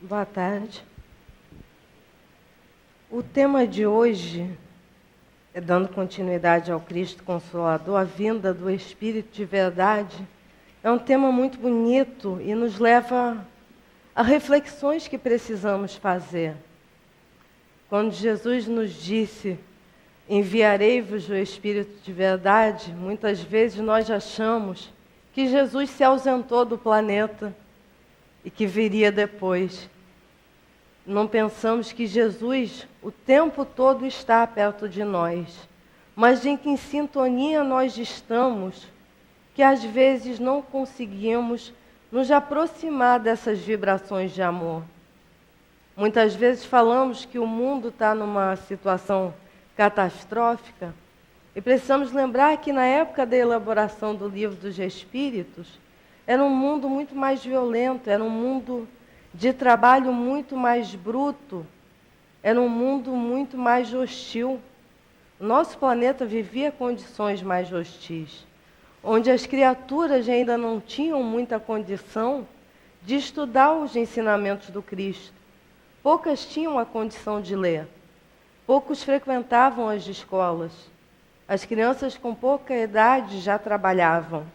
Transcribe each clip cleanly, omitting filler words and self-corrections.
Boa tarde. O tema de hoje, dando continuidade ao Cristo Consolador, a vinda do Espírito de verdade, é um tema muito bonito e nos leva a reflexões que precisamos fazer. Quando Jesus nos disse, enviarei-vos o Espírito de verdade, muitas vezes nós achamos que Jesus se ausentou do planeta e que viria depois. Não pensamos que Jesus o tempo todo está perto de nós, mas em que sintonia nós estamos, que às vezes não conseguimos nos aproximar dessas vibrações de amor. Muitas vezes falamos que o mundo está numa situação catastrófica e precisamos lembrar que na época da elaboração do Livro dos Espíritos, era um mundo muito mais violento, era um mundo de trabalho muito mais bruto, era um mundo muito mais hostil. O nosso planeta vivia condições mais hostis, onde as criaturas ainda não tinham muita condição de estudar os ensinamentos do Cristo. Poucas tinham a condição de ler, poucos frequentavam as escolas. As crianças com pouca idade já trabalhavam.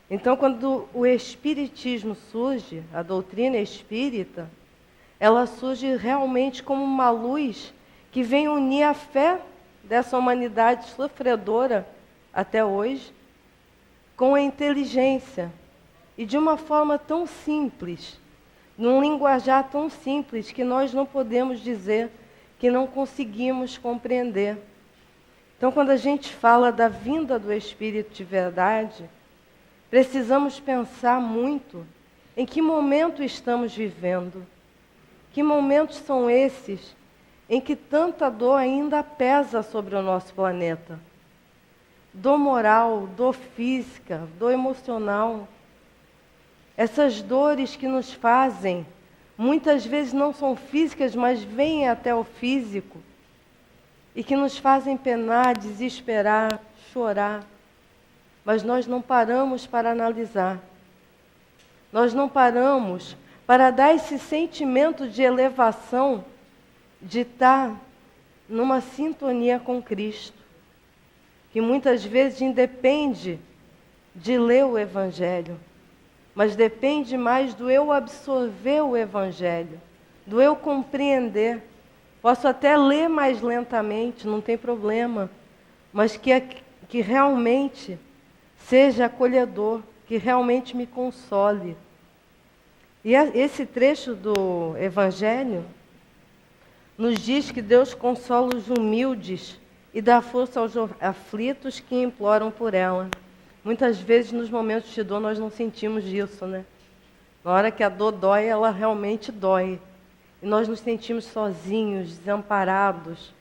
Então, quando o Espiritismo surge, a doutrina espírita, ela surge realmente como uma luz que vem unir a fé dessa humanidade sofredora até hoje com a inteligência. E de uma forma tão simples, num linguajar tão simples, que nós não podemos dizer que não conseguimos compreender. Então, quando a gente fala da vinda do Espírito de verdade, precisamos pensar muito em que momento estamos vivendo. Que momentos são esses em que tanta dor ainda pesa sobre o nosso planeta? Dor moral, dor física, dor emocional. Essas dores que nos fazem, muitas vezes não são físicas, mas vêm até o físico, e que nos fazem penar, desesperar, chorar. Mas nós não paramos para analisar. Nós não paramos para dar esse sentimento de elevação, de estar numa sintonia com Cristo, que muitas vezes independe de ler o Evangelho, mas depende mais do eu absorver o Evangelho, do eu compreender. Posso até ler mais lentamente, não tem problema, mas que realmente seja acolhedor, que realmente me console. E esse trecho do Evangelho nos diz que Deus consola os humildes e dá força aos aflitos que imploram por ela. Muitas vezes, nos momentos de dor, nós não sentimos isso, né? Na hora que a dor dói, ela realmente dói. E nós nos sentimos sozinhos, desamparados.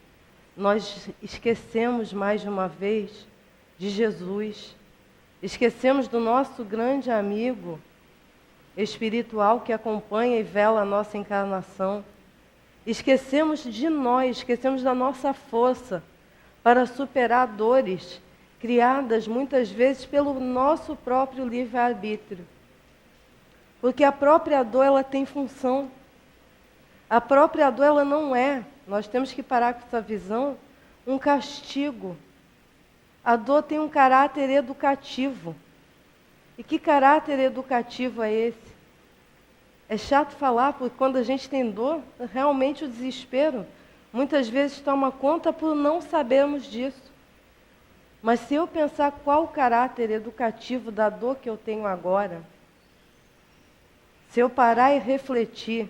Nós esquecemos, mais de uma vez, de Jesus. Esquecemos do nosso grande amigo espiritual que acompanha e vela a nossa encarnação. Esquecemos de nós, esquecemos da nossa força para superar dores criadas muitas vezes pelo nosso próprio livre-arbítrio. Porque a própria dor, ela tem função. A própria dor, ela não é, nós temos que parar com essa visão, um castigo. A dor tem um caráter educativo. E que caráter educativo é esse? É chato falar, porque quando a gente tem dor, realmente o desespero muitas vezes toma conta por não sabermos disso. Mas se eu pensar qual o caráter educativo da dor que eu tenho agora, se eu parar e refletir,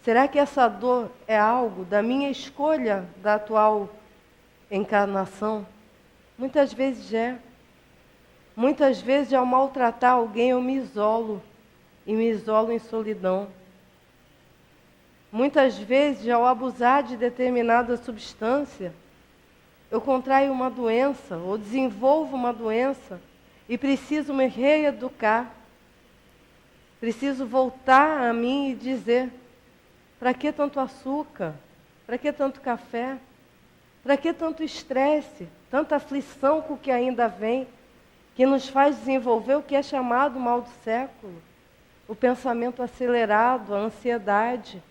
será que essa dor é algo da minha escolha da atual encarnação? Muitas vezes é. Muitas vezes, ao maltratar alguém, eu me isolo. E me isolo em solidão. Muitas vezes, ao abusar de determinada substância, eu contraio uma doença, ou desenvolvo uma doença, e preciso me reeducar. Preciso voltar a mim e dizer, para que tanto açúcar? Para que tanto café? Para que tanto estresse? Tanta aflição com o que ainda vem? que nos faz desenvolver o que é chamado mal do século, o pensamento acelerado, a ansiedade.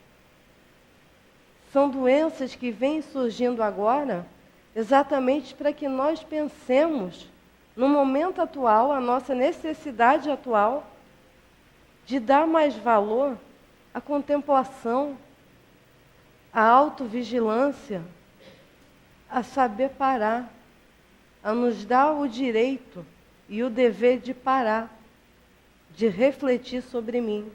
São doenças que vêm surgindo agora exatamente para que nós pensemos no momento atual, a nossa necessidade atual de dar mais valor à contemplação, à autovigilância, a saber parar, a nos dar o direito e o dever de parar, de refletir sobre mim.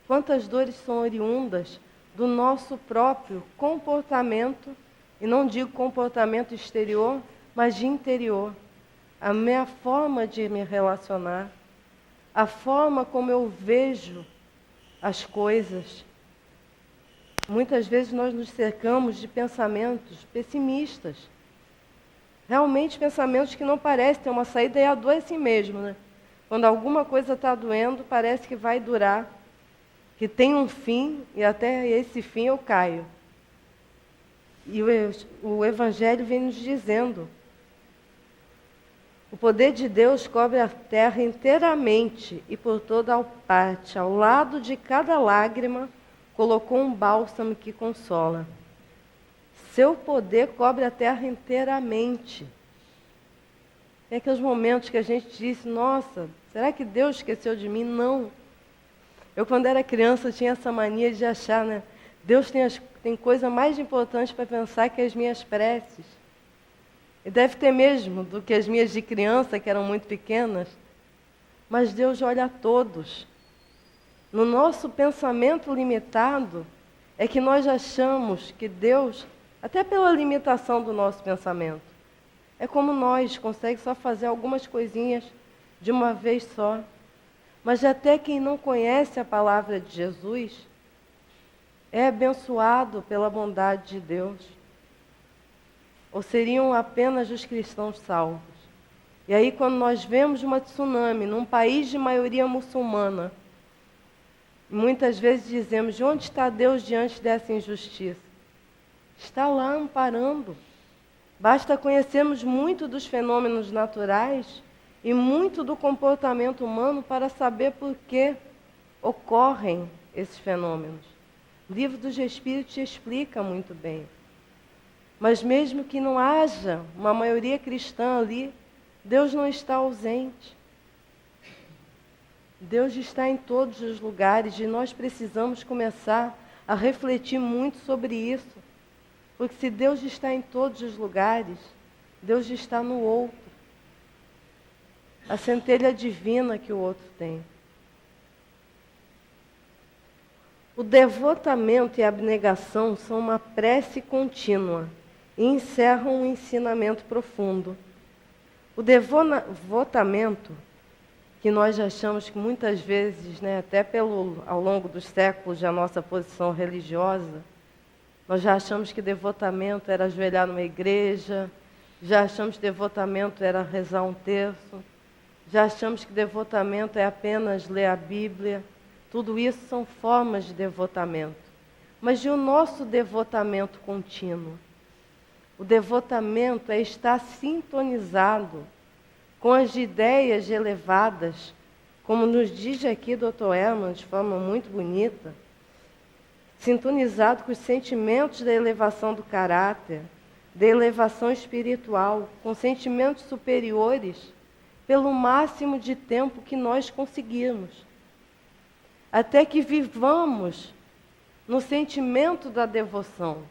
Quantas dores são oriundas do nosso próprio comportamento, e não digo comportamento exterior, mas de interior. A minha forma de me relacionar, a forma como eu vejo as coisas. Muitas vezes nós nos cercamos de pensamentos pessimistas. Realmente pensamentos que não parecem ter uma saída, e a dor é assim mesmo, né? Quando alguma coisa está doendo, parece que vai durar, que tem um fim, e até esse fim eu caio. E o Evangelho vem nos dizendo: o poder de Deus cobre a terra inteiramente e por toda a parte. Ao lado de cada lágrima, colocou um bálsamo que consola. Seu poder cobre a terra inteiramente. Tem aqueles momentos que a gente disse: nossa, será que Deus esqueceu de mim? Não. Eu, quando era criança, tinha essa mania de achar, né? Deus tem coisa mais importante para pensar que as minhas preces. E deve ter mesmo, do que as minhas de criança, que eram muito pequenas. Mas Deus olha a todos. No nosso pensamento limitado, é que nós achamos que Deus, até pela limitação do nosso pensamento, é como nós, consegue só fazer algumas coisinhas de uma vez só. Mas até quem não conhece a palavra de Jesus é abençoado pela bondade de Deus. Ou seriam apenas os cristãos salvos. E aí, quando nós vemos uma tsunami num país de maioria muçulmana, muitas vezes dizemos: de onde está Deus diante dessa injustiça? Está lá amparando. Basta conhecermos muito dos fenômenos naturais e muito do comportamento humano para saber por que ocorrem esses fenômenos. O livro dos Espíritos explica muito bem. Mas mesmo que não haja uma maioria cristã ali, Deus não está ausente. Deus está em todos os lugares e nós precisamos começar a refletir muito sobre isso. Porque se Deus está em todos os lugares, Deus está no outro. A centelha divina que o outro tem. O devotamento e a abnegação são uma prece contínua e encerram um ensinamento profundo. O devotamento, que nós já achamos que muitas vezes, né, até ao longo dos séculos da nossa posição religiosa, nós já achamos que devotamento era ajoelhar numa igreja, já achamos que devotamento era rezar um terço, já achamos que devotamento é apenas ler a Bíblia. Tudo isso são formas de devotamento. Mas e o nosso devotamento contínuo? O devotamento é estar sintonizado com as ideias elevadas, como nos diz aqui Dr. Herman, de forma muito bonita, sintonizado com os sentimentos da elevação do caráter, da elevação espiritual, com sentimentos superiores, pelo máximo de tempo que nós conseguirmos. Até que vivamos no sentimento da devoção.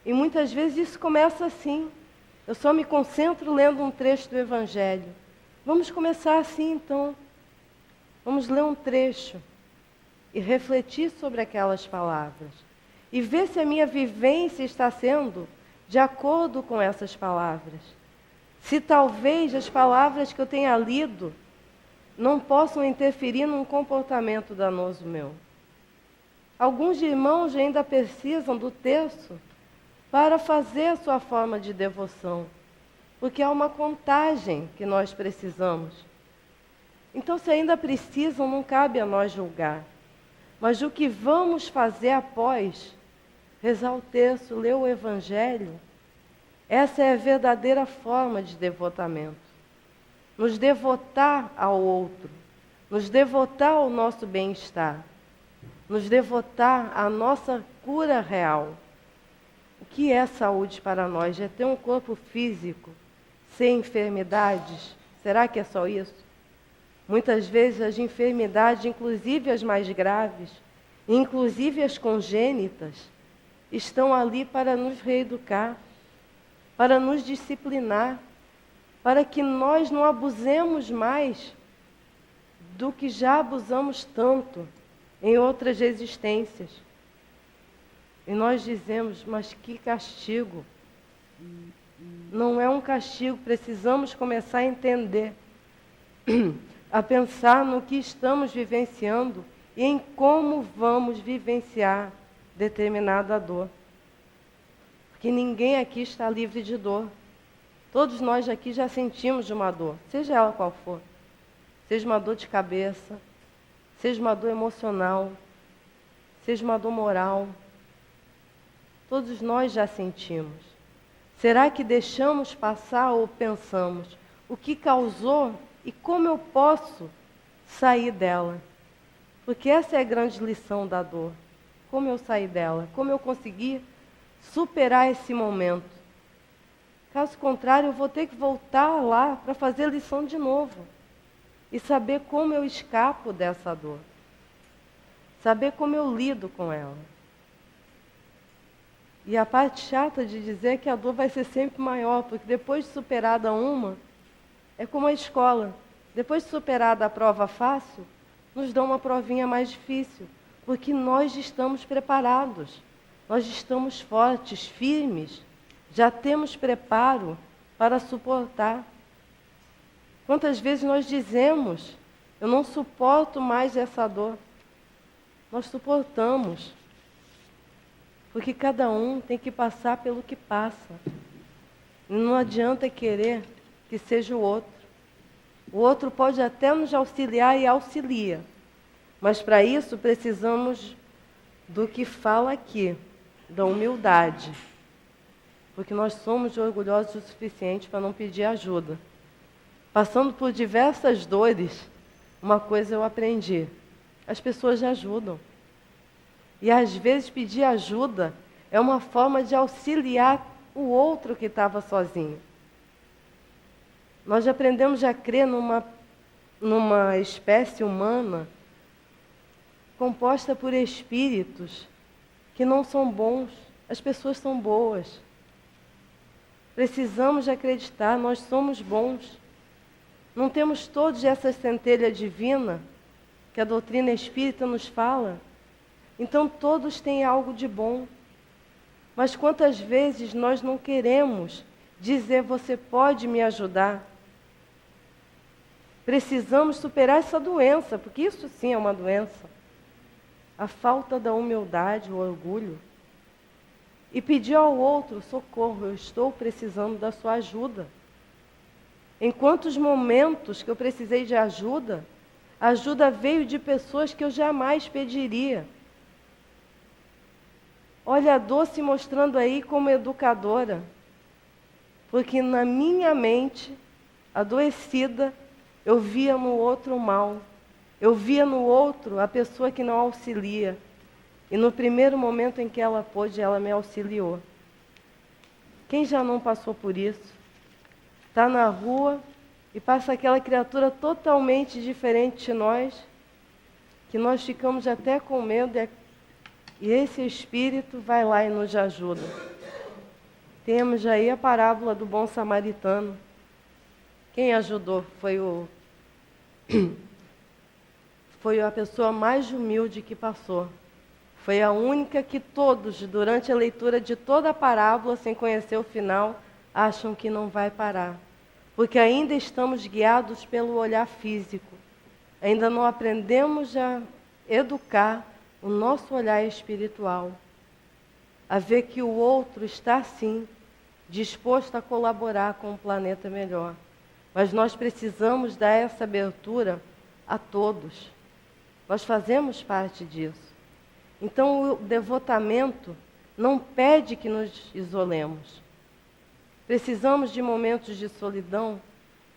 E muitas vezes isso começa assim. Eu só me concentro lendo um trecho do Evangelho. Vamos começar assim, então. Vamos ler um trecho e refletir sobre aquelas palavras. E ver se a minha vivência está sendo de acordo com essas palavras. Se talvez as palavras que eu tenha lido não possam interferir num comportamento danoso meu. Alguns irmãos ainda precisam do terço para fazer a sua forma de devoção, porque há uma contagem que nós precisamos. Então, se ainda precisam, não cabe a nós julgar. Mas o que vamos fazer após rezar o terço, ler o Evangelho, Essa é a verdadeira forma de devotamento. Nos devotar ao outro, nos devotar ao nosso bem-estar, nos devotar à nossa cura real. O que é saúde para nós? É ter um corpo físico sem enfermidades? Será que é só isso? Muitas vezes as enfermidades, inclusive as mais graves, inclusive as congênitas, estão ali para nos reeducar, para nos disciplinar, para que nós não abusemos mais do que já abusamos tanto em outras existências. E nós dizemos, mas que castigo! Não é um castigo, precisamos começar a entender, a pensar no que estamos vivenciando e em como vamos vivenciar determinada dor. Porque ninguém aqui está livre de dor. Todos nós aqui já sentimos de uma dor, seja ela qual for. Seja uma dor de cabeça, seja uma dor emocional, seja uma dor moral. Todos nós já sentimos. Será que deixamos passar ou pensamos o que causou e como eu posso sair dela? Porque essa é a grande lição da dor. Como eu sair dela? Como eu conseguir superar esse momento? Caso contrário, eu vou ter que voltar lá para fazer a lição de novo. E saber como eu escapo dessa dor. Saber como eu lido com ela. E a parte chata de dizer é que a dor vai ser sempre maior, porque depois de superada uma, é como a escola. Depois de superada a prova fácil, nos dão uma provinha mais difícil, porque nós estamos preparados, nós estamos fortes, firmes, já temos preparo para suportar. Quantas vezes nós dizemos, eu não suporto mais essa dor. Nós suportamos. Porque cada um tem que passar pelo que passa. Não adianta querer que seja o outro. O outro pode até nos auxiliar e auxilia. Mas para isso precisamos do que fala aqui, da humildade. Porque nós somos orgulhosos o suficiente para não pedir ajuda. Passando por diversas dores, uma coisa eu aprendi. As pessoas já ajudam. E às vezes pedir ajuda é uma forma de auxiliar o outro que estava sozinho. Nós aprendemos a crer numa espécie humana composta por espíritos que não são bons. As pessoas são boas. Precisamos de acreditar, nós somos bons. Não temos todos essa centelha divina que a doutrina espírita nos fala. Então todos têm algo de bom. Mas quantas vezes nós não queremos dizer, você pode me ajudar? Precisamos superar essa doença, porque isso sim é uma doença. A falta da humildade, o orgulho. E pedir ao outro, socorro, eu estou precisando da sua ajuda. Em quantos momentos que eu precisei de ajuda, a ajuda veio de pessoas que eu jamais pediria. Olha a dor se mostrando aí como educadora. Porque na minha mente, adoecida, eu via no outro o mal. Eu via no outro a pessoa que não auxilia. E no primeiro momento em que ela pôde, ela me auxiliou. Quem já não passou por isso? Está na rua e passa aquela criatura totalmente diferente de nós, que nós ficamos até com medo, e esse Espírito vai lá e nos ajuda. Temos aí a parábola do bom samaritano. Quem ajudou foi a pessoa mais humilde que passou. Foi a única que todos, durante a leitura de toda a parábola, sem conhecer o final, acham que não vai parar. Porque ainda estamos guiados pelo olhar físico. Ainda não aprendemos a educar o nosso olhar espiritual. A ver que o outro está, sim, disposto a colaborar com um planeta melhor. Mas nós precisamos dar essa abertura a todos. Nós fazemos parte disso. Então, o devotamento não pede que nos isolemos. Precisamos de momentos de solidão,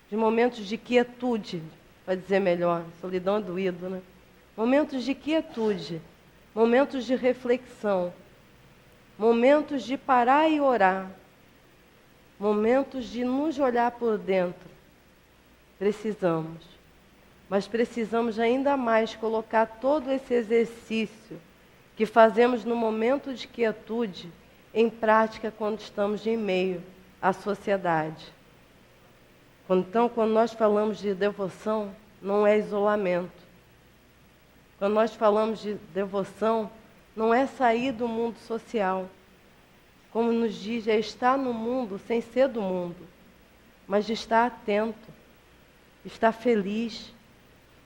de momentos de quietude, para dizer melhor. Solidão é doído, né? Momentos de quietude, momentos de reflexão, momentos de parar e orar, momentos de nos olhar por dentro. Precisamos. Mas precisamos ainda mais colocar todo esse exercício que fazemos no momento de quietude em prática quando estamos em meio à sociedade. Então, quando nós falamos de devoção, não é isolamento. Quando nós falamos de devoção, não é sair do mundo social. Como nos diz, é estar no mundo sem ser do mundo, mas de estar atento, estar feliz,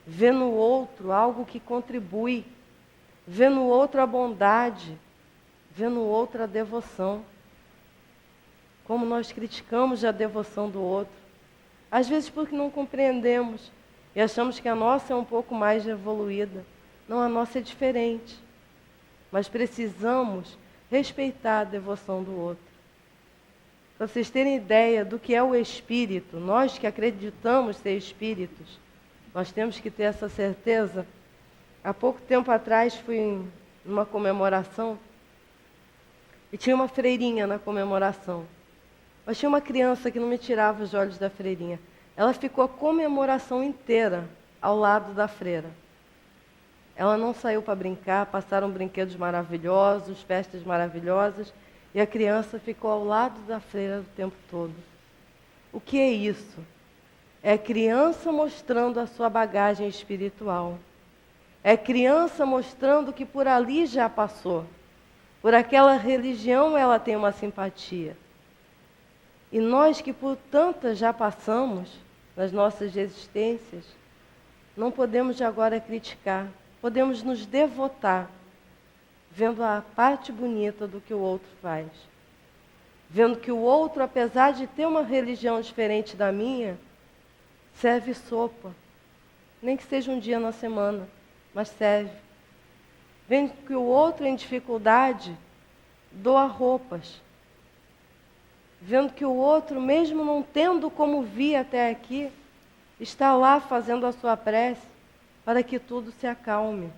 ver no outro algo que contribui, ver no outro a bondade, ver no outro a devoção. Como nós criticamos a devoção do outro, às vezes porque não compreendemos e achamos que a nossa é um pouco mais evoluída. Não, a nossa é diferente. Mas precisamos respeitar a devoção do outro. Para vocês terem ideia do que é o espírito, nós que acreditamos ser espíritos, nós temos que ter essa certeza. Há pouco tempo atrás fui em uma comemoração e tinha uma freirinha na comemoração. Mas tinha uma criança que não me tirava os olhos da freirinha. Ela ficou a comemoração inteira ao lado da freira. Ela não saiu para brincar, passaram brinquedos maravilhosos, festas maravilhosas, e a criança ficou ao lado da freira o tempo todo. O que é isso? É criança mostrando a sua bagagem espiritual. É criança mostrando que por ali já passou. Por aquela religião ela tem uma simpatia. E nós que por tantas já passamos nas nossas existências, não podemos de agora criticar. Podemos nos devotar, vendo a parte bonita do que o outro faz. Vendo que o outro, apesar de ter uma religião diferente da minha, serve sopa. Nem que seja um dia na semana, mas serve. Vendo que o outro, em dificuldade, doa roupas. Vendo que o outro, mesmo não tendo como vir até aqui, está lá fazendo a sua prece, para que tudo se acalme.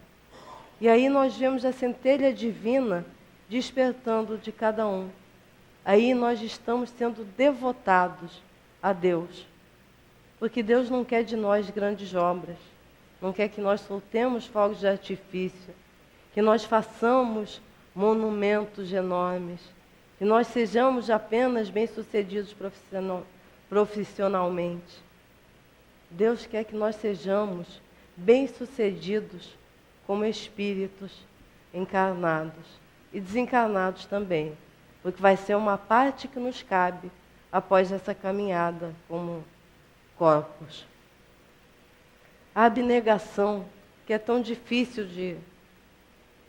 E aí nós vemos a centelha divina despertando de cada um. Aí nós estamos sendo devotados a Deus. Porque Deus não quer de nós grandes obras. Não quer que nós soltemos fogos de artifício. Que nós façamos monumentos enormes. Que nós sejamos apenas bem-sucedidos profissionalmente. Deus quer que nós sejamos bem-sucedidos como espíritos encarnados e desencarnados também, porque vai ser uma parte que nos cabe após essa caminhada como corpos. A abnegação, que é tão difícil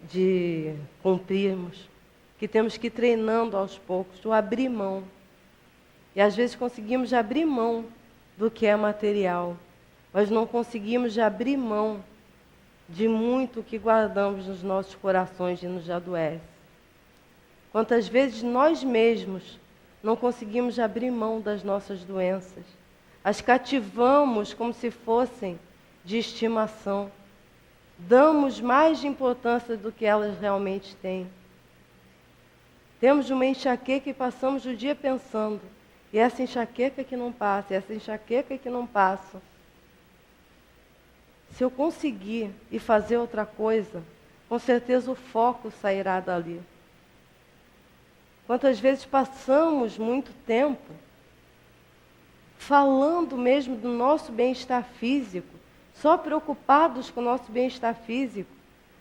de cumprirmos, que temos que ir treinando aos poucos, o abrir mão. E às vezes conseguimos abrir mão do que é material, mas não conseguimos abrir mão de muito que guardamos nos nossos corações e nos adoece. Quantas vezes nós mesmos não conseguimos abrir mão das nossas doenças, as cativamos como se fossem de estimação, damos mais importância do que elas realmente têm. Temos uma enxaqueca e passamos o dia pensando, e essa enxaqueca que não passa, e essa enxaqueca que não passa. Se eu conseguir e fazer outra coisa, com certeza o foco sairá dali. Quantas vezes passamos muito tempo falando mesmo do nosso bem-estar físico, só preocupados com o nosso bem-estar físico,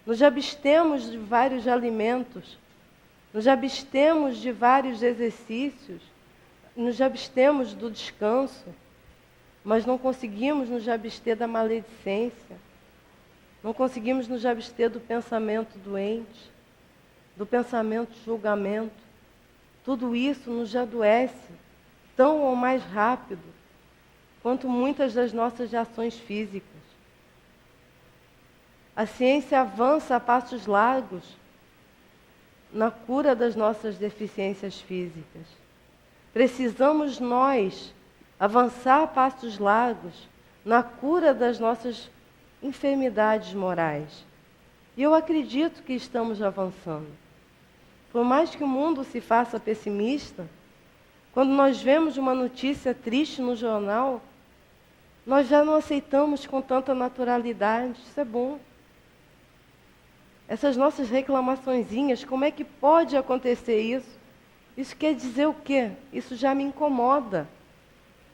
nos abstemos de vários alimentos, nos abstemos de vários exercícios, nos abstemos do descanso, mas não conseguimos nos abster da maledicência, não conseguimos nos abster do pensamento doente, do pensamento de julgamento. Tudo isso nos adoece tão ou mais rápido quanto muitas das nossas ações físicas. A ciência avança a passos largos na cura das nossas deficiências físicas. Precisamos nós avançar a passos largos na cura das nossas enfermidades morais. E eu acredito que estamos avançando. Por mais que o mundo se faça pessimista, quando nós vemos uma notícia triste no jornal, nós já não aceitamos com tanta naturalidade. Isso é bom. Essas nossas reclamaçõezinhas, como é que pode acontecer isso? Isso quer dizer o quê? Isso já me incomoda.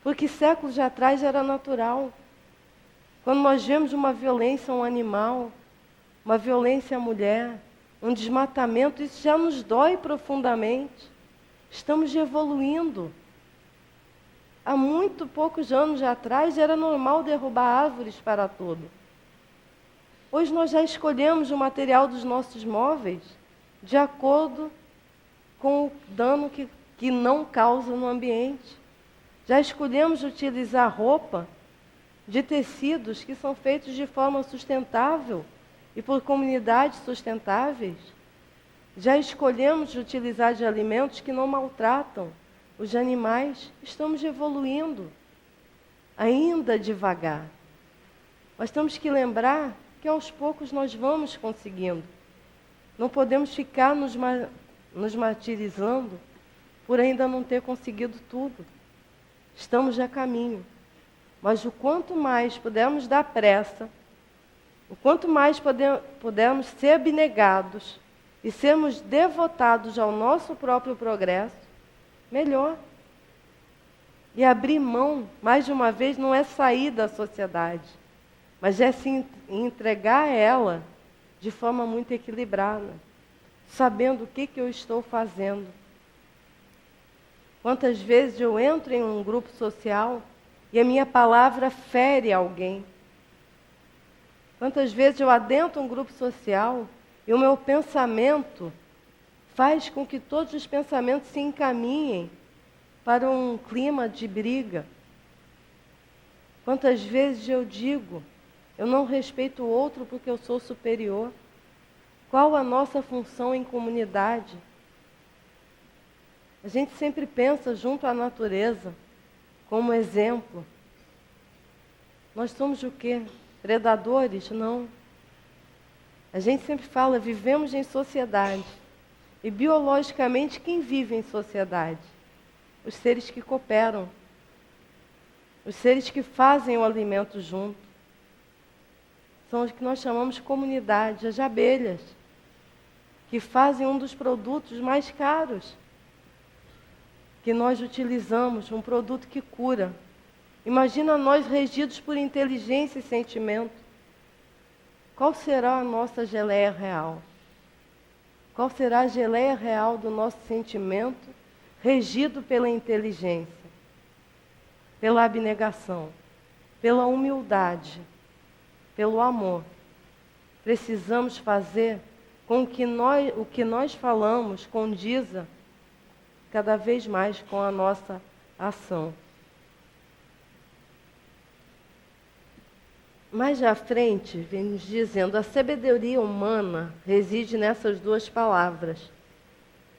Porque séculos atrás era natural. Quando nós vemos uma violência a um animal, uma violência à mulher, um desmatamento, isso já nos dói profundamente. Estamos evoluindo. Há muito poucos anos atrás era normal derrubar árvores para tudo. Hoje nós já escolhemos o material dos nossos móveis de acordo com o dano que não causa no ambiente. Já escolhemos utilizar roupa de tecidos que são feitos de forma sustentável e por comunidades sustentáveis. Já escolhemos utilizar de alimentos que não maltratam os animais. Estamos evoluindo, ainda devagar. Mas temos que lembrar que aos poucos nós vamos conseguindo. Não podemos ficar nos martirizando por ainda não ter conseguido tudo. Estamos já a caminho. Mas o quanto mais pudermos dar pressa, o quanto mais pudermos ser abnegados e sermos devotados ao nosso próprio progresso, melhor. E abrir mão, mais de uma vez, não é sair da sociedade, mas é se entregar a ela de forma muito equilibrada, sabendo o que eu estou fazendo. Quantas vezes eu entro em um grupo social e a minha palavra fere alguém? Quantas vezes eu adentro um grupo social e o meu pensamento faz com que todos os pensamentos se encaminhem para um clima de briga? Quantas vezes eu digo, eu não respeito o outro porque eu sou superior? Qual a nossa função em comunidade? A gente sempre pensa junto à natureza, como exemplo. Nós somos o quê? Predadores? Não. A gente sempre fala, vivemos em sociedade. E biologicamente, quem vive em sociedade? Os seres que cooperam. Os seres que fazem o alimento junto. São os que nós chamamos de comunidade, as abelhas, que fazem um dos produtos mais caros que nós utilizamos, um produto que cura. Imagina nós regidos por inteligência e sentimento. Qual será a nossa geleia real? Qual será a geleia real do nosso sentimento regido pela inteligência, pela abnegação, pela humildade, pelo amor? Precisamos fazer com que o que nós falamos condiza cada vez mais com a nossa ação. Mais à frente, vem nos dizendo, a sabedoria humana reside nessas duas palavras,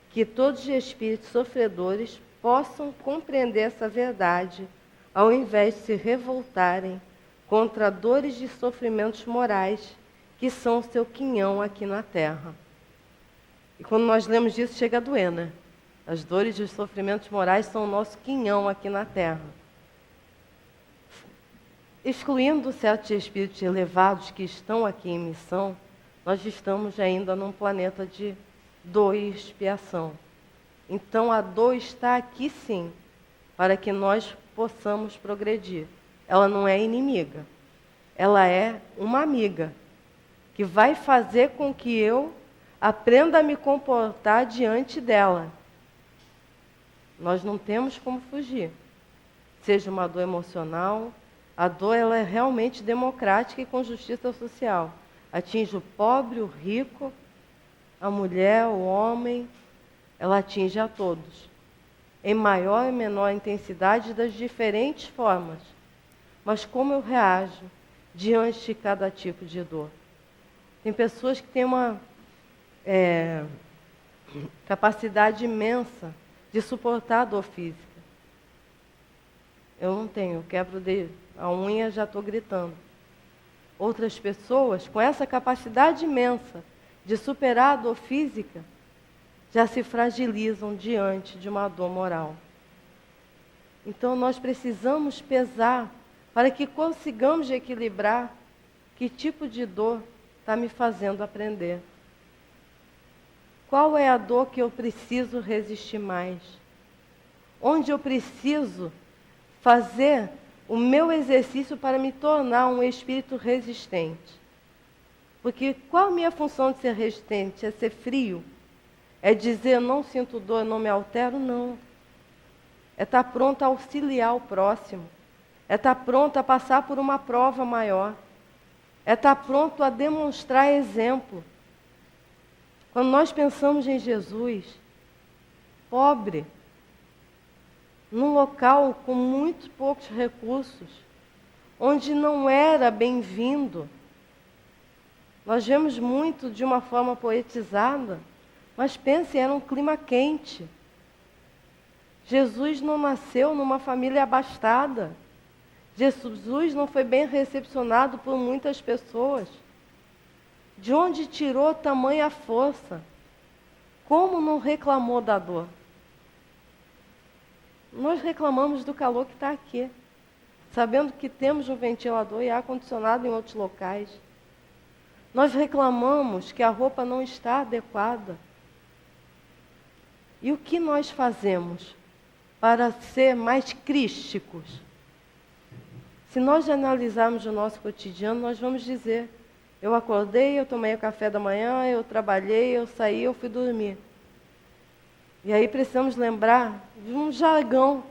que todos os espíritos sofredores possam compreender essa verdade, ao invés de se revoltarem contra dores e sofrimentos morais, que são o seu quinhão aqui na Terra. E quando nós lemos isso, chega a doer, né? As dores e os sofrimentos morais são o nosso quinhão aqui na Terra. Excluindo certos espíritos elevados que estão aqui em missão, nós estamos ainda num planeta de dor e expiação. Então a dor está aqui sim, para que nós possamos progredir. Ela não é inimiga, ela é uma amiga, que vai fazer com que eu aprenda a me comportar diante dela. Nós não temos como fugir. Seja uma dor emocional, a dor ela é realmente democrática e com justiça social. Atinge o pobre, o rico, a mulher, o homem, ela atinge a todos. Em maior e menor intensidade das diferentes formas. Mas como eu reajo diante de cada tipo de dor? Tem pessoas que têm uma capacidade imensa de suportar a dor física. Eu não tenho, eu quebro a unha, já estou gritando. Outras pessoas, com essa capacidade imensa de superar a dor física, já se fragilizam diante de uma dor moral. Então nós precisamos pesar para que consigamos equilibrar que tipo de dor está me fazendo aprender. Qual é a dor que eu preciso resistir mais? Onde eu preciso fazer o meu exercício para me tornar um espírito resistente? Porque qual a minha função de ser resistente? É ser frio? É dizer, não sinto dor, não me altero? Não. É estar pronto a auxiliar o próximo. É estar pronto a passar por uma prova maior. É estar pronto a demonstrar exemplo. Quando nós pensamos em Jesus, pobre, num local com muito poucos recursos, onde não era bem-vindo, nós vemos muito de uma forma poetizada, mas pensem, era um clima quente. Jesus não nasceu numa família abastada. Jesus não foi bem recepcionado por muitas pessoas. De onde tirou tamanha força? Como não reclamou da dor? Nós reclamamos do calor que está aqui, sabendo que temos um ventilador e ar-condicionado em outros locais. Nós reclamamos que a roupa não está adequada. E o que nós fazemos para ser mais crísticos? Se nós analisarmos o nosso cotidiano, nós vamos dizer, eu acordei, eu tomei o café da manhã, eu trabalhei, eu saí, eu fui dormir. E aí precisamos lembrar de um jargão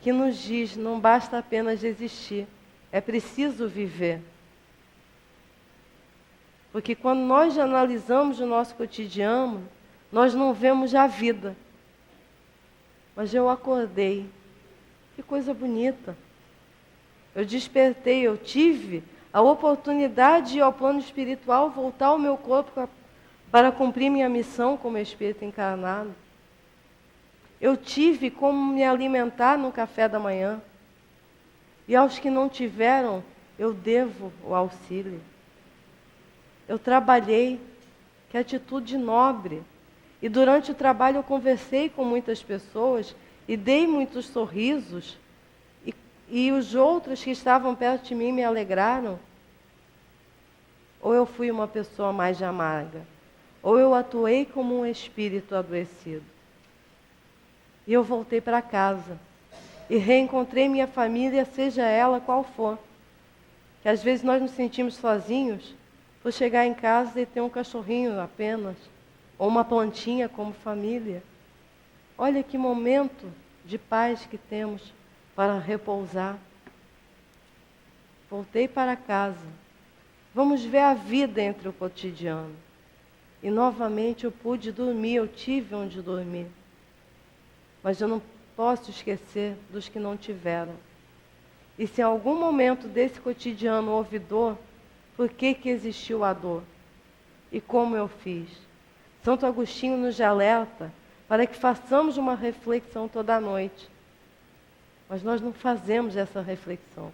que nos diz, não basta apenas existir, é preciso viver. Porque quando nós analisamos o nosso cotidiano, nós não vemos a vida. Mas eu acordei, que coisa bonita. Eu despertei, eu tive a oportunidade de ir ao plano espiritual, voltar ao meu corpo para cumprir minha missão como espírito encarnado. Eu tive como me alimentar no café da manhã. E aos que não tiveram, eu devo o auxílio. Eu trabalhei, que atitude nobre. E durante o trabalho eu conversei com muitas pessoas e dei muitos sorrisos. E os outros que estavam perto de mim me alegraram. Ou eu fui uma pessoa mais amarga, ou eu atuei como um espírito adoecido. E eu voltei para casa e reencontrei minha família, seja ela qual for. Que às vezes nós nos sentimos sozinhos por chegar em casa e ter um cachorrinho apenas, ou uma plantinha como família. Olha que momento de paz que temos para repousar. Voltei para casa. Vamos ver a vida entre o cotidiano. E novamente eu pude dormir, eu tive onde dormir. Mas eu não posso esquecer dos que não tiveram. E se em algum momento desse cotidiano houve dor, por que existiu a dor? E como eu fiz? Santo Agostinho nos alerta para que façamos uma reflexão toda noite. Mas nós não fazemos essa reflexão.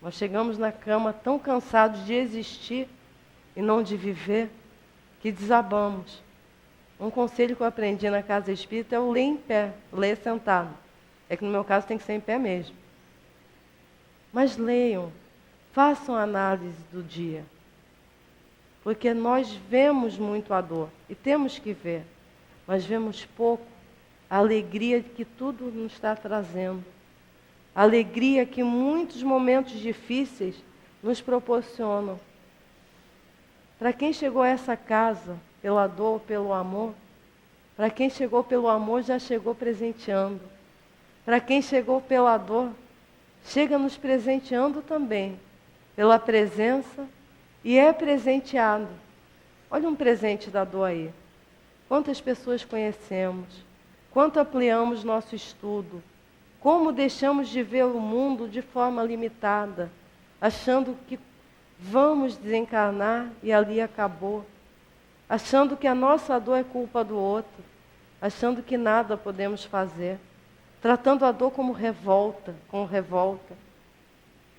Nós chegamos na cama tão cansados de existir e não de viver, que desabamos. Um conselho que eu aprendi na casa espírita é o ler em pé, ler sentado. É que no meu caso tem que ser em pé mesmo. Mas leiam, façam análise do dia. Porque nós vemos muito a dor, e temos que ver, mas vemos pouco a alegria que tudo nos está trazendo. A alegria que muitos momentos difíceis nos proporcionam. Para quem chegou a essa casa pela dor, pelo amor, para quem chegou pelo amor, já chegou presenteando. Para quem chegou pela dor, chega nos presenteando também, pela presença, e é presenteado. Olha um presente da dor aí. Quantas pessoas conhecemos, quanto ampliamos nosso estudo, como deixamos de ver o mundo de forma limitada, achando que vamos desencarnar e ali acabou, achando que a nossa dor é culpa do outro, achando que nada podemos fazer. tratando a dor como revolta,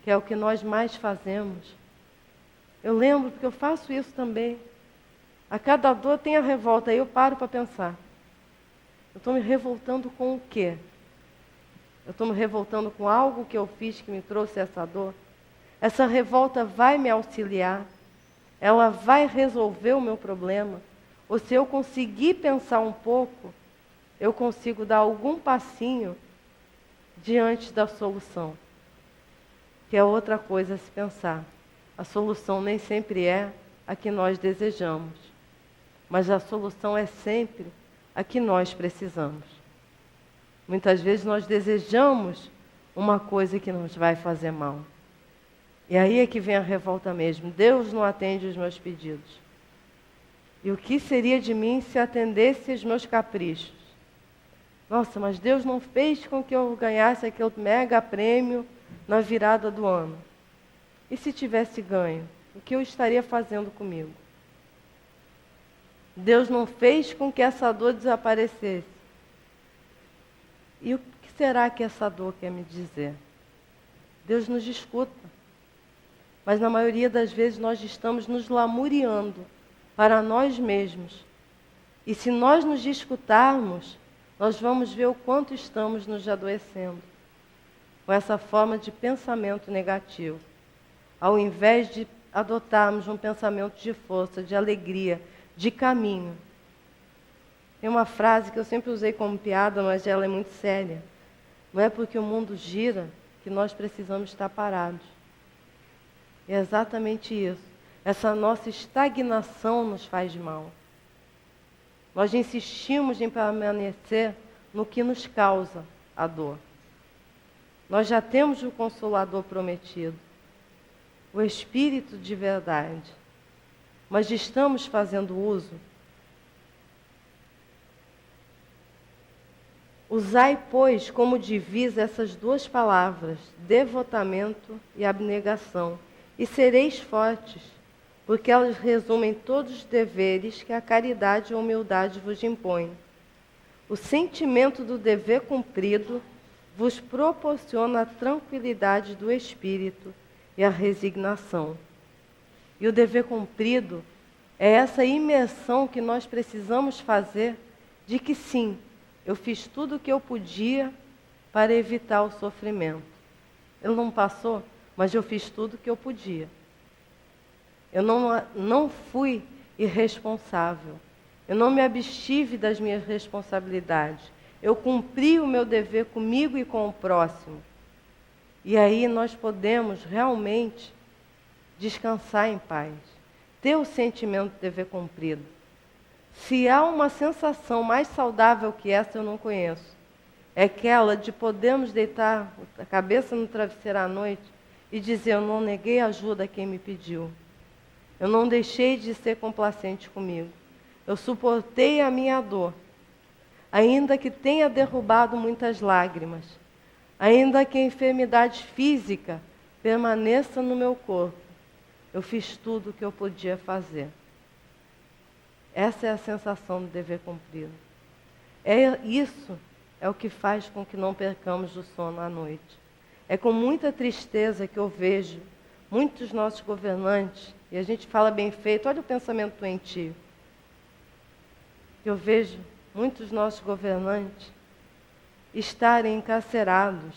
que é o que nós mais fazemos. Eu lembro, porque eu faço isso também. A cada dor tem a revolta, aí eu paro para pensar. Eu estou me revoltando com o quê? Eu estou me revoltando com algo que eu fiz que me trouxe essa dor? Essa revolta vai me auxiliar? Ela vai resolver o meu problema? Ou se eu conseguir pensar um pouco, eu consigo dar algum passinho diante da solução? Que é outra coisa a se pensar. A solução nem sempre é a que nós desejamos, mas a solução é sempre a que nós precisamos. Muitas vezes nós desejamos uma coisa que nos vai fazer mal. E aí é que vem a revolta mesmo. Deus não atende os meus pedidos. E o que seria de mim se atendesse os meus caprichos? Nossa, mas Deus não fez com que eu ganhasse aquele mega prêmio na virada do ano. E se tivesse ganho, o que eu estaria fazendo comigo? Deus não fez com que essa dor desaparecesse. E o que será que essa dor quer me dizer? Deus nos escuta. Mas na maioria das vezes nós estamos nos lamuriando para nós mesmos. E se nós nos escutarmos, nós vamos ver o quanto estamos nos adoecendo com essa forma de pensamento negativo. Ao invés de adotarmos um pensamento de força, de alegria, de caminho. Tem uma frase que eu sempre usei como piada, mas ela é muito séria. Não é porque o mundo gira que nós precisamos estar parados. É exatamente isso. Essa nossa estagnação nos faz mal. Nós insistimos em permanecer no que nos causa a dor. Nós já temos o Consolador prometido, o Espírito de verdade. Mas estamos fazendo uso? Usai, pois, como divisa essas duas palavras, devotamento e abnegação, e sereis fortes, porque elas resumem todos os deveres que a caridade e a humildade vos impõem. O sentimento do dever cumprido vos proporciona a tranquilidade do espírito e a resignação. E o dever cumprido é essa imersão que nós precisamos fazer de que sim, eu fiz tudo o que eu podia para evitar o sofrimento. Ele não passou, mas eu fiz tudo o que eu podia. Eu não fui irresponsável. Eu não me abstive das minhas responsabilidades. Eu cumpri o meu dever comigo e com o próximo. E aí nós podemos realmente descansar em paz. Ter o sentimento de dever cumprido. Se há uma sensação mais saudável que essa, eu não conheço. É aquela de podermos deitar a cabeça no travesseiro à noite e dizer, eu não neguei ajuda a quem me pediu. Eu não deixei de ser complacente comigo. Eu suportei a minha dor, ainda que tenha derrubado muitas lágrimas, ainda que a enfermidade física permaneça no meu corpo. Eu fiz tudo o que eu podia fazer. Essa é a sensação do dever cumprido. Isso é o que faz com que não percamos o sono à noite. É com muita tristeza que eu vejo muitos nossos governantes, e a gente fala bem feito, olha o pensamento doentio. Eu vejo muitos nossos governantes estarem encarcerados,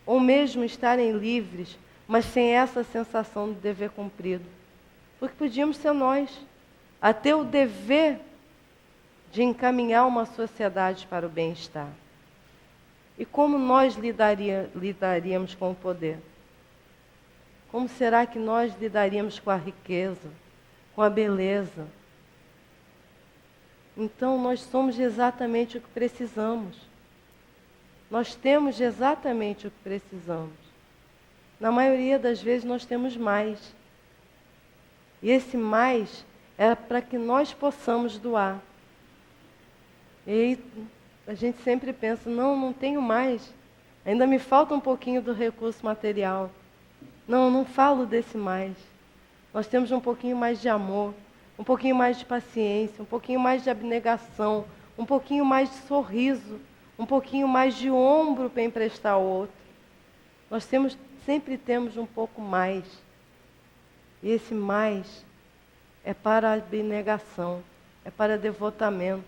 ou mesmo estarem livres, mas sem essa sensação de dever cumprido. Porque podíamos ser nós, a ter o dever de encaminhar uma sociedade para o bem-estar. E como nós lidaríamos com o poder? Como será que nós lidaríamos com a riqueza, com a beleza? Então, nós somos exatamente o que precisamos. Nós temos exatamente o que precisamos. Na maioria das vezes, nós temos mais. E esse mais é para que nós possamos doar. E aí, a gente sempre pensa, não tenho mais. Ainda me falta um pouquinho do recurso material. Não falo desse mais. Nós temos um pouquinho mais de amor, um pouquinho mais de paciência, um pouquinho mais de abnegação, um pouquinho mais de sorriso, um pouquinho mais de ombro para emprestar ao outro. Nós sempre temos um pouco mais. E esse mais é para a abnegação, é para devotamento.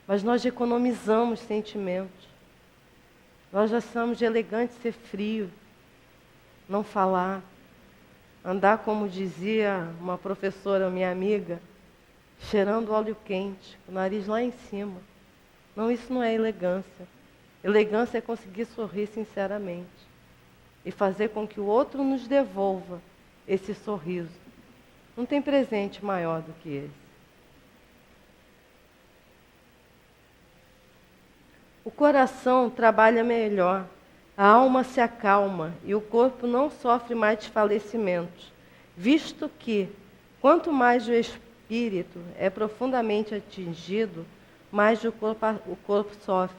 Mas nós economizamos sentimentos. Nós achamos de elegante ser frio, não falar, andar, como dizia uma professora, minha amiga, cheirando óleo quente, com o nariz lá em cima. Não, isso não é elegância. Elegância é conseguir sorrir sinceramente e fazer com que o outro nos devolva esse sorriso. Não tem presente maior do que esse. O coração trabalha melhor, a alma se acalma e o corpo não sofre mais desfalecimentos, visto que, quanto mais o espírito é profundamente atingido, mais o corpo sofre.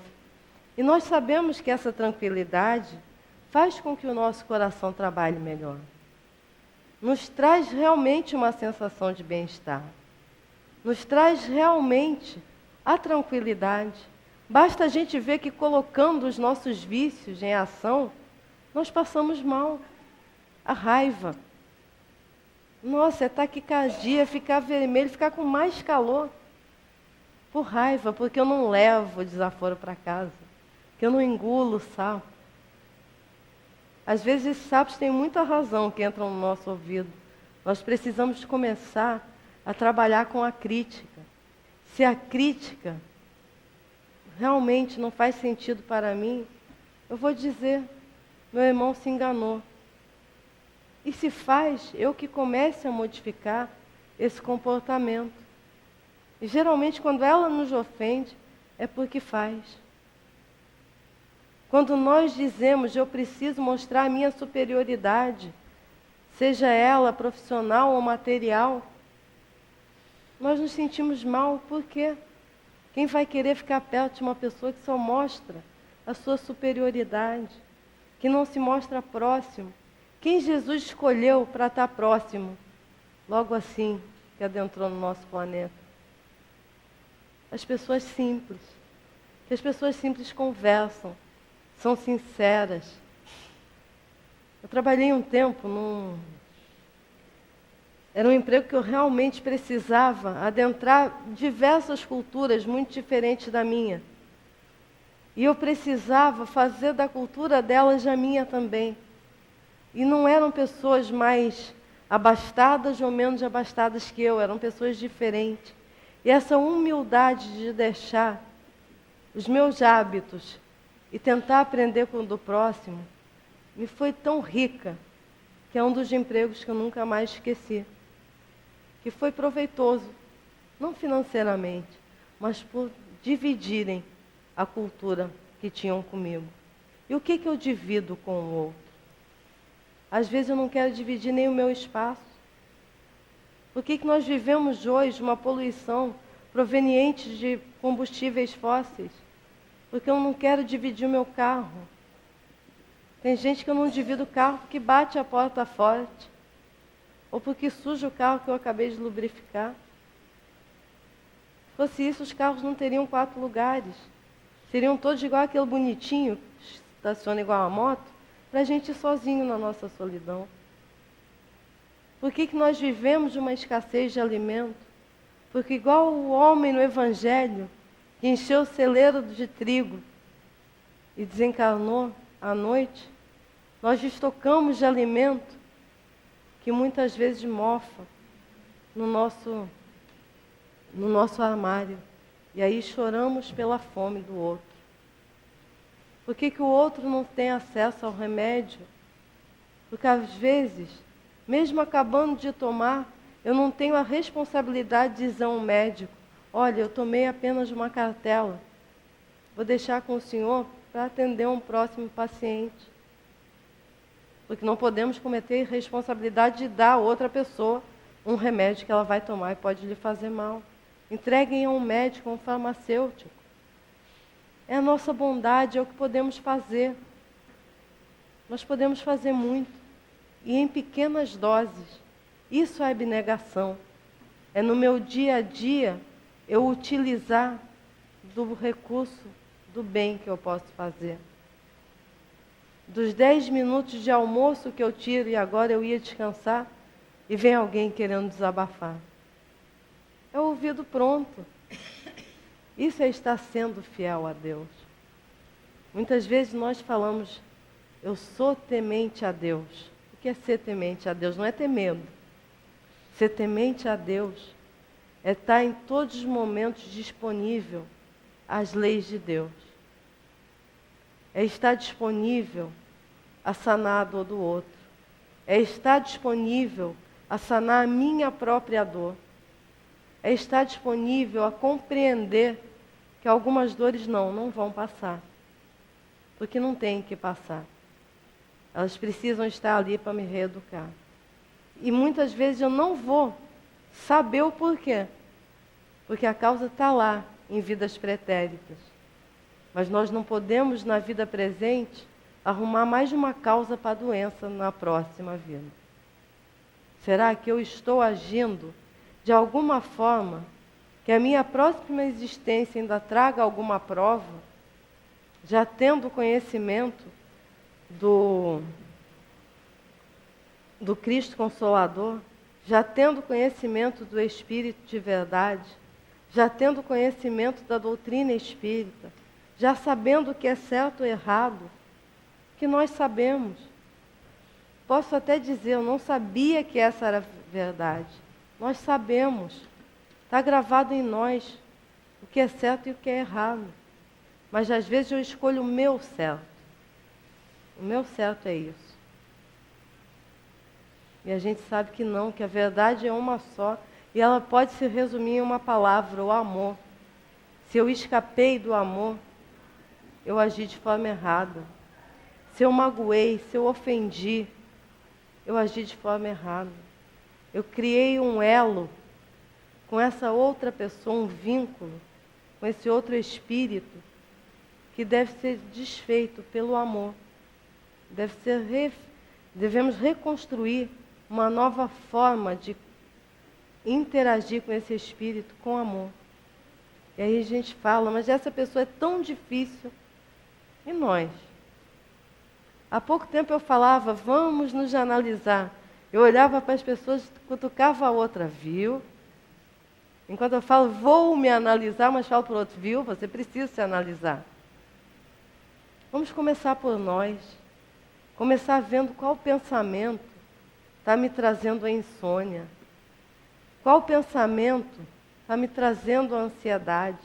E nós sabemos que essa tranquilidade faz com que o nosso coração trabalhe melhor. Nos traz realmente uma sensação de bem-estar. Nos traz realmente a tranquilidade. Basta a gente ver que colocando os nossos vícios em ação, nós passamos mal. A raiva. Nossa, é taquicardia, ficar vermelho, ficar com mais calor. Por raiva, porque eu não levo o desaforo para casa. Que eu não engulo o sapo. Às vezes esses sapos têm muita razão que entram no nosso ouvido. Nós precisamos começar a trabalhar com a crítica. Se a crítica realmente não faz sentido para mim, eu vou dizer, meu irmão se enganou. E se faz, eu que comece a modificar esse comportamento. E geralmente quando ela nos ofende, é porque faz. Quando nós dizemos, eu preciso mostrar a minha superioridade, seja ela profissional ou material, nós nos sentimos mal. Por quê? Quem vai querer ficar perto de uma pessoa que só mostra a sua superioridade, que não se mostra próximo? Quem Jesus escolheu para estar próximo, logo assim que adentrou no nosso planeta? As pessoas simples. Que as pessoas simples conversam, são sinceras. Eu trabalhei um tempo Era um emprego que eu realmente precisava adentrar diversas culturas muito diferentes da minha. E eu precisava fazer da cultura delas a minha também. E não eram pessoas mais abastadas ou menos abastadas que eu, eram pessoas diferentes. E essa humildade de deixar os meus hábitos e tentar aprender com o do próximo, me foi tão rica, que é um dos empregos que eu nunca mais esqueci. Que foi proveitoso, não financeiramente, mas por dividirem a cultura que tinham comigo. E o que eu divido com o outro? Às vezes eu não quero dividir nem o meu espaço. Por que nós vivemos hoje uma poluição proveniente de combustíveis fósseis? Porque eu não quero dividir o meu carro. Tem gente que eu não divido o carro porque bate a porta forte. Ou porque suja o carro que eu acabei de lubrificar. Se fosse isso, os carros não teriam 4 lugares. Seriam todos igual aquele bonitinho, que estaciona igual a moto, para a gente ir sozinho na nossa solidão. Por que nós vivemos de uma escassez de alimento? Porque igual o homem no Evangelho, que encheu o celeiro de trigo e desencarnou à noite, nós estocamos de alimento que muitas vezes mofa no nosso armário. E aí choramos pela fome do outro. Por que o outro não tem acesso ao remédio? Porque às vezes, mesmo acabando de tomar, eu não tenho a responsabilidade de dizer ao médico, olha, eu tomei apenas uma cartela, vou deixar com o senhor para atender um próximo paciente. Porque não podemos cometer a irresponsabilidade de dar a outra pessoa um remédio que ela vai tomar e pode lhe fazer mal. Entreguem a um médico, a um farmacêutico. É a nossa bondade, é o que podemos fazer. Nós podemos fazer muito. E em pequenas doses. Isso é abnegação. É no meu dia a dia eu utilizar do recurso do bem que eu posso fazer. Dos 10 minutos de almoço que eu tiro e agora eu ia descansar e vem alguém querendo desabafar. É o ouvido pronto. Isso é estar sendo fiel a Deus. Muitas vezes nós falamos, eu sou temente a Deus. O que é ser temente a Deus? Não é ter medo. Ser temente a Deus é estar em todos os momentos disponível às leis de Deus. É estar disponível a sanar a dor do outro. É estar disponível a sanar a minha própria dor. É estar disponível a compreender que algumas dores não vão passar. Porque não tem que passar. Elas precisam estar ali para me reeducar. E muitas vezes eu não vou saber o porquê. Porque a causa está lá, em vidas pretéritas. Mas nós não podemos, na vida presente, arrumar mais de uma causa para a doença na próxima vida. Será que eu estou agindo de alguma forma que a minha próxima existência ainda traga alguma prova, já tendo conhecimento do Cristo Consolador, já tendo conhecimento do Espírito de verdade, já tendo conhecimento da doutrina espírita, já sabendo o que é certo ou errado, que nós sabemos. Posso até dizer, eu não sabia que essa era a verdade. Nós sabemos. Está gravado em nós o que é certo e o que é errado. Mas às vezes eu escolho o meu certo. O meu certo é isso. E a gente sabe que não, que a verdade é uma só. E ela pode se resumir em uma palavra, o amor. Se eu escapei do amor, eu agi de forma errada. Se eu magoei, se eu ofendi, eu agi de forma errada. Eu criei um elo com essa outra pessoa, um vínculo, com esse outro espírito, que deve ser desfeito pelo amor. Devemos reconstruir uma nova forma de interagir com esse espírito com amor. E aí a gente fala, mas essa pessoa é tão difícil. E nós? Há pouco tempo eu falava, vamos nos analisar. Eu olhava para as pessoas, cutucava a outra, viu? Enquanto eu falo, vou me analisar, mas falo para o outro, viu? Você precisa se analisar. Vamos começar por nós. Começar vendo qual pensamento está me trazendo a insônia. Qual pensamento está me trazendo a ansiedade?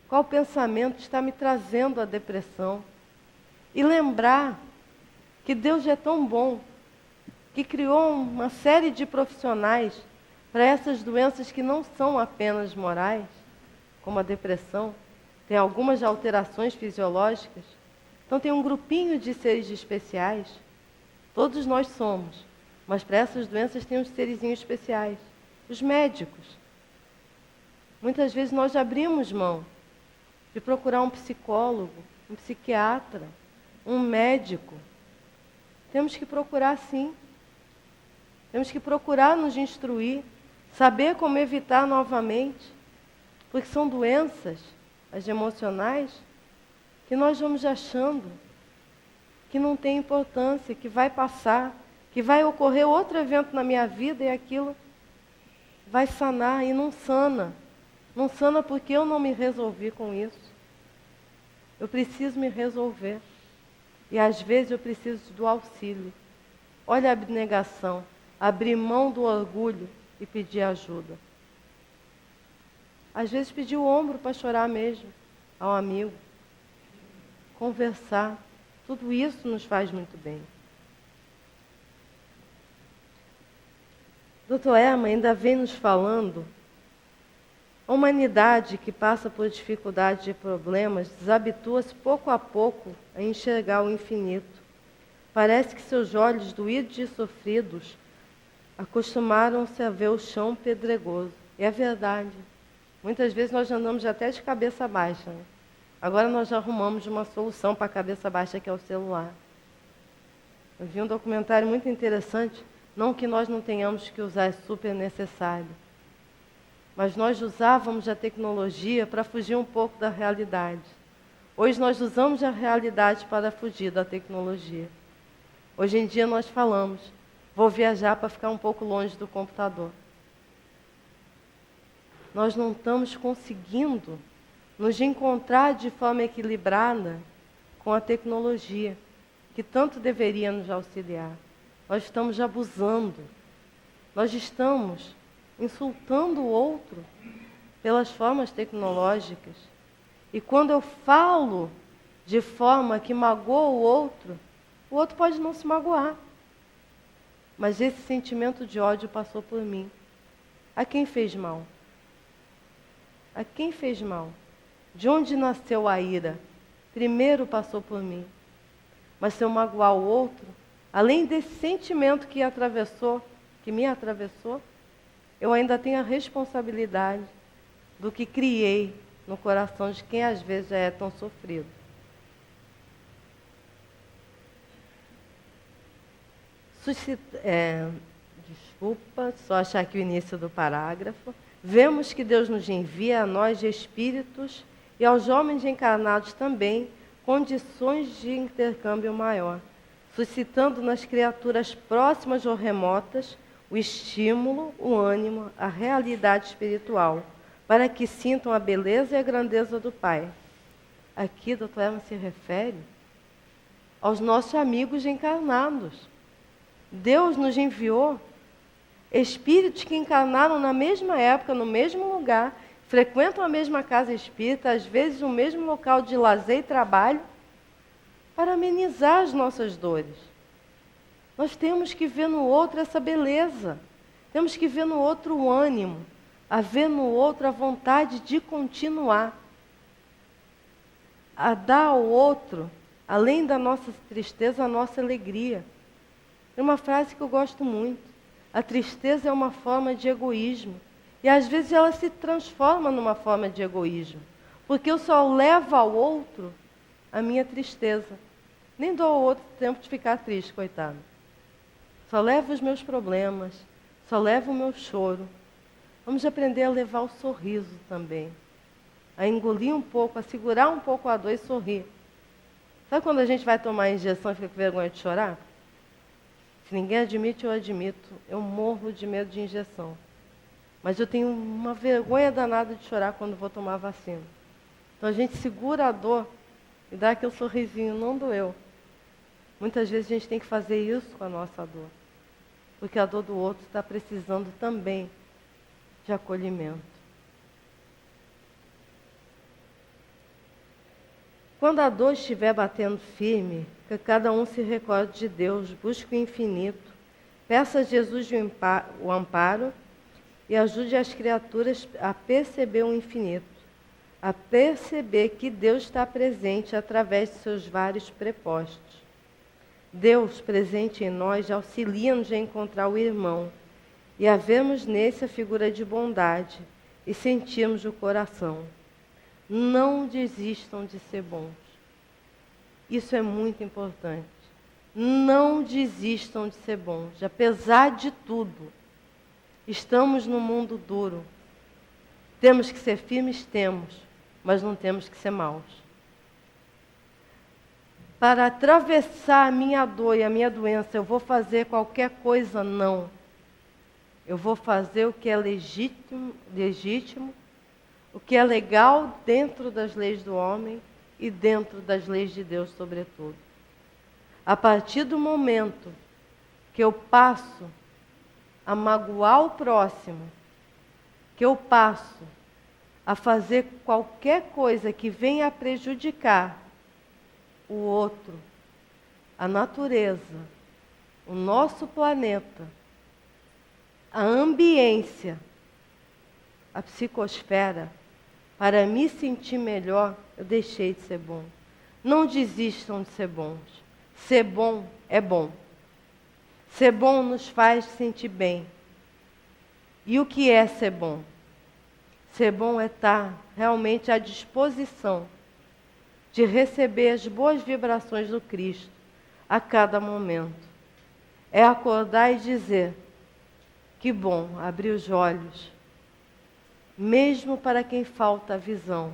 Qual pensamento está me trazendo a depressão? E lembrar que Deus é tão bom, que criou uma série de profissionais para essas doenças que não são apenas morais, como a depressão, tem algumas alterações fisiológicas. Então tem um grupinho de seres especiais, todos nós somos, mas para essas doenças tem uns serizinhos especiais, os médicos. Muitas vezes nós abrimos mão de procurar um psicólogo, um psiquiatra, um médico. Temos que procurar sim. Temos que procurar nos instruir, saber como evitar novamente, porque são doenças, as emocionais, que nós vamos achando que não tem importância, que vai passar, que vai ocorrer outro evento na minha vida e aquilo vai sanar e não sana. Não sana porque eu não me resolvi com isso. Eu preciso me resolver. E às vezes eu preciso do auxílio. Olha a abnegação, abrir mão do orgulho e pedir ajuda. Às vezes pedir o ombro para chorar mesmo, ao amigo. Conversar, tudo isso nos faz muito bem. Dr. Herman ainda vem nos falando, a humanidade que passa por dificuldades e problemas desabitua-se pouco a pouco a enxergar o infinito. Parece que seus olhos doídos e sofridos acostumaram-se a ver o chão pedregoso. E é verdade. Muitas vezes nós andamos até de cabeça baixa, né? Agora nós já arrumamos uma solução para a cabeça baixa, que é o celular. Eu vi um documentário muito interessante, não que nós não tenhamos que usar, é super necessário. Mas nós usávamos a tecnologia para fugir um pouco da realidade. Hoje nós usamos a realidade para fugir da tecnologia. Hoje em dia nós falamos, vou viajar para ficar um pouco longe do computador. Nós não estamos conseguindo nos encontrar de forma equilibrada com a tecnologia, que tanto deveria nos auxiliar. Nós estamos abusando. Nós estamos insultando o outro pelas formas tecnológicas. E quando eu falo de forma que magoa o outro pode não se magoar. Mas esse sentimento de ódio passou por mim. A quem fez mal? A quem fez mal? De onde nasceu a ira? Primeiro passou por mim. Mas se eu magoar o outro, além desse sentimento que me atravessou, eu ainda tenho a responsabilidade do que criei no coração de quem às vezes já é tão sofrido. Desculpa, só achar aqui o início do parágrafo. Vemos que Deus nos envia a nós de espíritos e aos homens encarnados também condições de intercâmbio maior, suscitando nas criaturas próximas ou remotas o estímulo, o ânimo, a realidade espiritual, para que sintam a beleza e a grandeza do Pai. Aqui, doutor Eva se refere aos nossos amigos encarnados. Deus nos enviou espíritos que encarnaram na mesma época, no mesmo lugar, frequentam a mesma casa espírita, às vezes o mesmo local de lazer e trabalho, para amenizar as nossas dores. Nós temos que ver no outro essa beleza, temos que ver no outro o ânimo, a ver no outro a vontade de continuar, a dar ao outro, além da nossa tristeza, a nossa alegria. É uma frase que eu gosto muito. A tristeza é uma forma de egoísmo. E às vezes ela se transforma numa forma de egoísmo. Porque eu só levo ao outro a minha tristeza. Nem dou ao outro tempo de ficar triste, coitado. Só levo os meus problemas, só levo o meu choro. Vamos aprender a levar o sorriso também. A engolir um pouco, a segurar um pouco a dor e sorrir. Sabe quando a gente vai tomar a injeção e fica com vergonha de chorar? Se ninguém admite, eu admito. Eu morro de medo de injeção. Mas eu tenho uma vergonha danada de chorar quando vou tomar a vacina. Então a gente segura a dor e dá aquele sorrisinho, não doeu. Muitas vezes a gente tem que fazer isso com a nossa dor. Porque a dor do outro está precisando também de acolhimento. Quando a dor estiver batendo firme, que cada um se recorde de Deus, busque o infinito, peça a Jesus o amparo e ajude as criaturas a perceber o infinito, a perceber que Deus está presente através de seus vários prepostos. Deus, presente em nós, auxilia-nos a encontrar o irmão e a vermos nesse a figura de bondade e sentirmos o coração. Não desistam de ser bons. Isso é muito importante. Não desistam de ser bons. Apesar de tudo, estamos num mundo duro. Temos que ser firmes? Temos, mas não temos que ser maus. Para atravessar a minha dor e a minha doença, eu vou fazer qualquer coisa? Não. Eu vou fazer o que é legítimo, o que é legal dentro das leis do homem e dentro das leis de Deus, sobretudo. A partir do momento que eu passo a magoar o próximo, que eu passo a fazer qualquer coisa que venha a prejudicar o outro, a natureza, o nosso planeta, a ambiência, a psicosfera, para me sentir melhor, eu deixei de ser bom. Não desistam de ser bons. Ser bom é bom. Ser bom nos faz sentir bem. E o que é ser bom? Ser bom é estar realmente à disposição de receber as boas vibrações do Cristo a cada momento. É acordar e dizer, que bom, abrir os olhos, mesmo para quem falta a visão.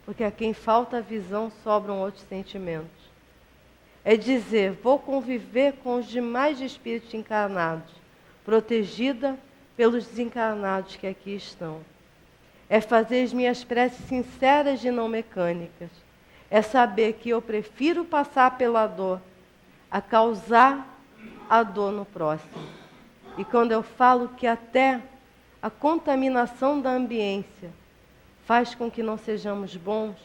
porque a quem falta a visão sobram outros sentimentos. É dizer, vou conviver com os demais espíritos encarnados, protegida pelos desencarnados que aqui estão. É fazer as minhas preces sinceras e não mecânicas. É saber que eu prefiro passar pela dor a causar a dor no próximo. E quando eu falo que até a contaminação da ambiência faz com que não sejamos bons,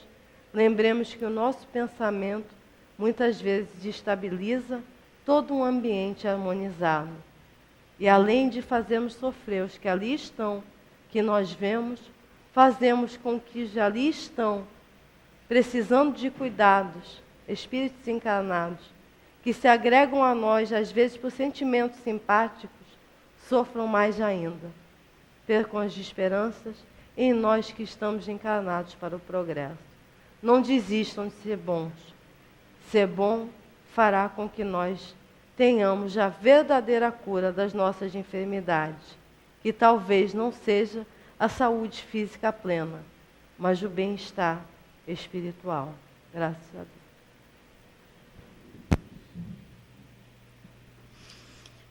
lembremos que o nosso pensamento muitas vezes destabiliza todo um ambiente harmonizado. E além de fazermos sofrer os que ali estão, que nós vemos, fazemos com que já ali estão, precisando de cuidados, espíritos encarnados, que se agregam a nós, às vezes por sentimentos simpáticos, sofram mais ainda. Percam as esperanças em nós que estamos encarnados para o progresso. Não desistam de ser bons. Ser bom fará com que nós tenhamos a verdadeira cura das nossas enfermidades, que talvez não seja a saúde física plena, mas o bem-estar espiritual. Graças a Deus.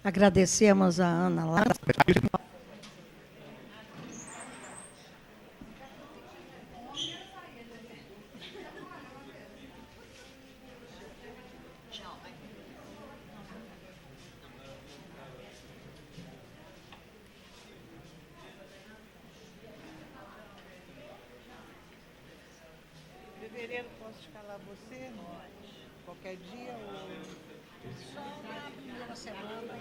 Agradecemos a Ana Lara. Fevereiro, posso escalar você? Qualquer dia ou... Só na primeira semana.